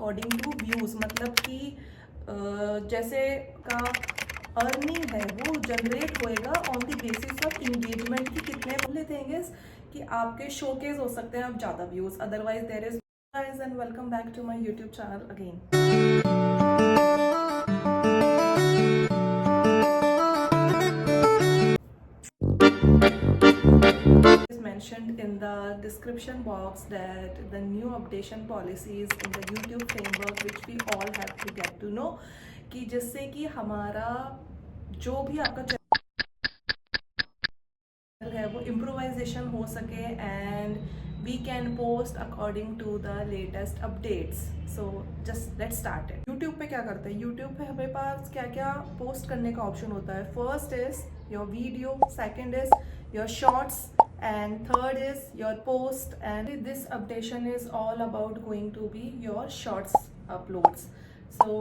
According to views, मतलब कि जैसे का अर्निंग है वो जनरेट होएगा on the basis of engagement की कितने बोले थे कि आपके शोकेस हो सकते हैं आप ज़्यादा views, otherwise there is guys and welcome back to my YouTube channel again. Is mentioned in the description box that the new updation policies in the YouTube framework which we all have to get to know, कि जिससे कि हमारा जो भी आपका channel है वो improvisation हो सके and we can post according to the latest updates. So just let's start it. YouTube पे क्या करते हैं, यूट्यूब पे हमारे पास क्या क्या पोस्ट करने का ऑप्शन होता है। First is your video, second is your shorts, and third is your post, and this updation is all about going to be your shorts uploads. So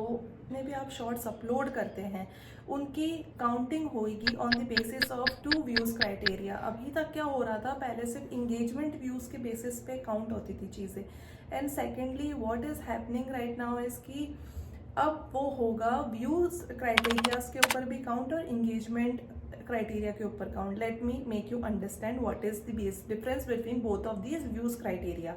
maybe आप shorts upload करते हैं, उनकी counting होगी on the basis of 2 views criteria. अभी तक क्या हो रहा था, पहले सिर्फ इंगेजमेंट व्यूज के बेसिस पे काउंट होती थी चीज़ें, and secondly what is happening right now is कि अब वो होगा व्यूज क्राइटेरियाज के ऊपर भी काउंट और इंगेजमेंट क्राइटेरिया के ऊपर count. Let me make you understand what is the difference between both of these views criteria.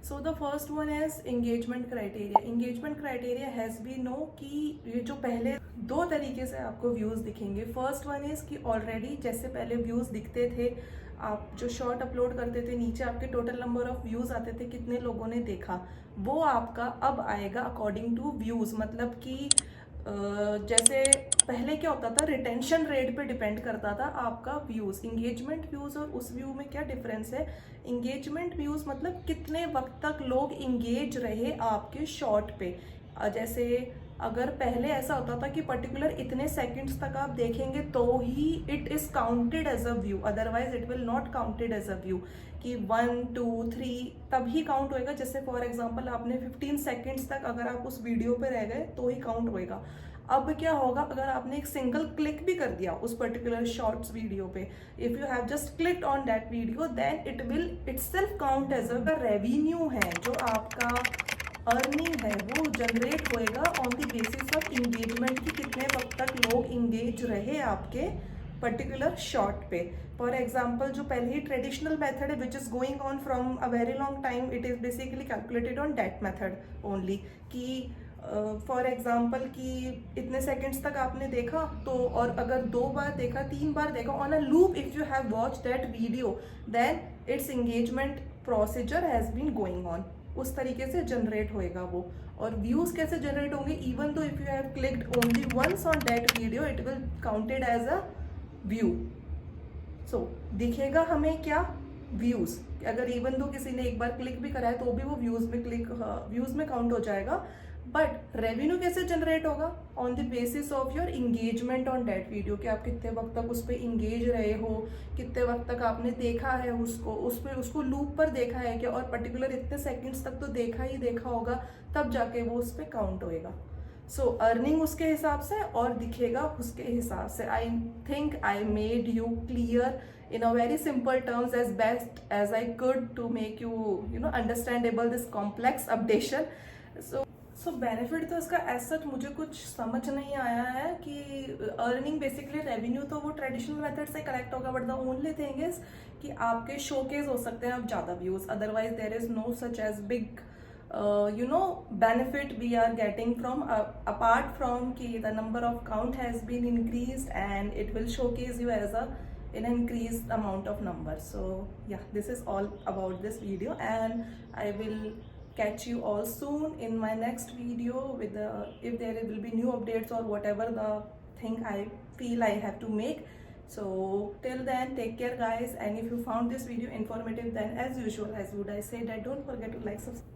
So the first one is engagement criteria. Engagement criteria has be know कि ये जो पहले 2 तरीके से आपको व्यूज दिखेंगे। फर्स्ट वन इज कि already जैसे पहले व्यूज दिखते थे, आप जो शॉर्ट अपलोड करते थे नीचे आपके टोटल नंबर ऑफ व्यूज आते थे, कितने लोगों ने देखा, वो आपका अब आएगा अकॉर्डिंग टू व्यूज। मतलब कि जैसे पहले क्या होता था, रिटेंशन रेट पे डिपेंड करता था आपका व्यूज। इंगेजमेंट व्यूज और उस व्यू में क्या डिफरेंस है, इंगेजमेंट व्यूज मतलब कितने वक्त तक लोग इंगेज रहे आपके शॉर्ट पे। जैसे अगर पहले ऐसा होता था कि पर्टिकुलर इतने सेकंड्स तक आप देखेंगे तो ही it is counted as a view, otherwise it will not counted as a view, कि 1 2 3 तभी काउंट होएगा। जैसे फॉर एग्जांपल आपने 15 सेकंड्स तक अगर आप उस वीडियो पे रह गए तो ही काउंट होएगा। अब क्या होगा, अगर आपने एक सिंगल क्लिक भी कर दिया उस पर्टिकुलर शॉर्ट्स वीडियो पे, if you have just clicked on that video, then it will itself count as a revenue है, जो आपका अर्निंग है वो जनरेट होएगा on the basis of engagement की कितने वक्त तक लोग इंगेज रहे आपके पर्टिकुलर शॉर्ट पे। फॉर एग्जाम्पल जो पहले ही ट्रेडिशनल मेथड है which is going on from a very long time, it is basically calculated on that method only, कि फॉर एग्जाम्पल कि इतने सेकंड्स तक आपने देखा तो, और अगर 2 बार देखा 3 बार देखा on a loop, if you have watch that video, then it's engagement procedure has been going on. उस तरीके से जनरेट होएगा वो। और व्यूज कैसे जनरेट होंगे, even though if you have clicked only once on that video, it will counted as a view. So दिखेगा हमें क्या, व्यूज। अगर इवन दो किसी ने एक बार क्लिक भी करा है तो भी वो व्यूज में काउंट हो जाएगा। बट रेवेन्यू कैसे जनरेट होगा, on the basis of your engagement on that video, कि आप कितने वक्त तक उस पर इंगेज रहे हो, कितने वक्त तक आपने देखा है उसको लूप पर देखा है क्या, और पर्टिकुलर इतने सेकंड्स तक तो देखा ही देखा होगा, तब जाके वो उस पर काउंट होएगा। सो अर्निंग उसके हिसाब से और दिखेगा उसके हिसाब से। I think I made you clear in a very simple terms as best as I could to make you know understandable this complex updation. So benefit तो इसका एज सच मुझे कुछ समझ नहीं आया है कि अर्निंग बेसिकली रेवेन्यू तो वो ट्रेडिशनल मेथड से कलेक्ट होगा, but the only thing is कि आपके शोकेस हो सकते हैं आप ज़्यादा views, otherwise there is no such as big benefit we are getting from apart from ki the number of count has been increased and it will showcase you as an increased amount of numbers. So yeah, this is all about this video, and I will catch you all soon in my next video with if there will be new updates or whatever the thing I feel I have to make. So till then, take care guys, and if you found this video informative, then as usual, as would I say that don't forget to like, subscribe.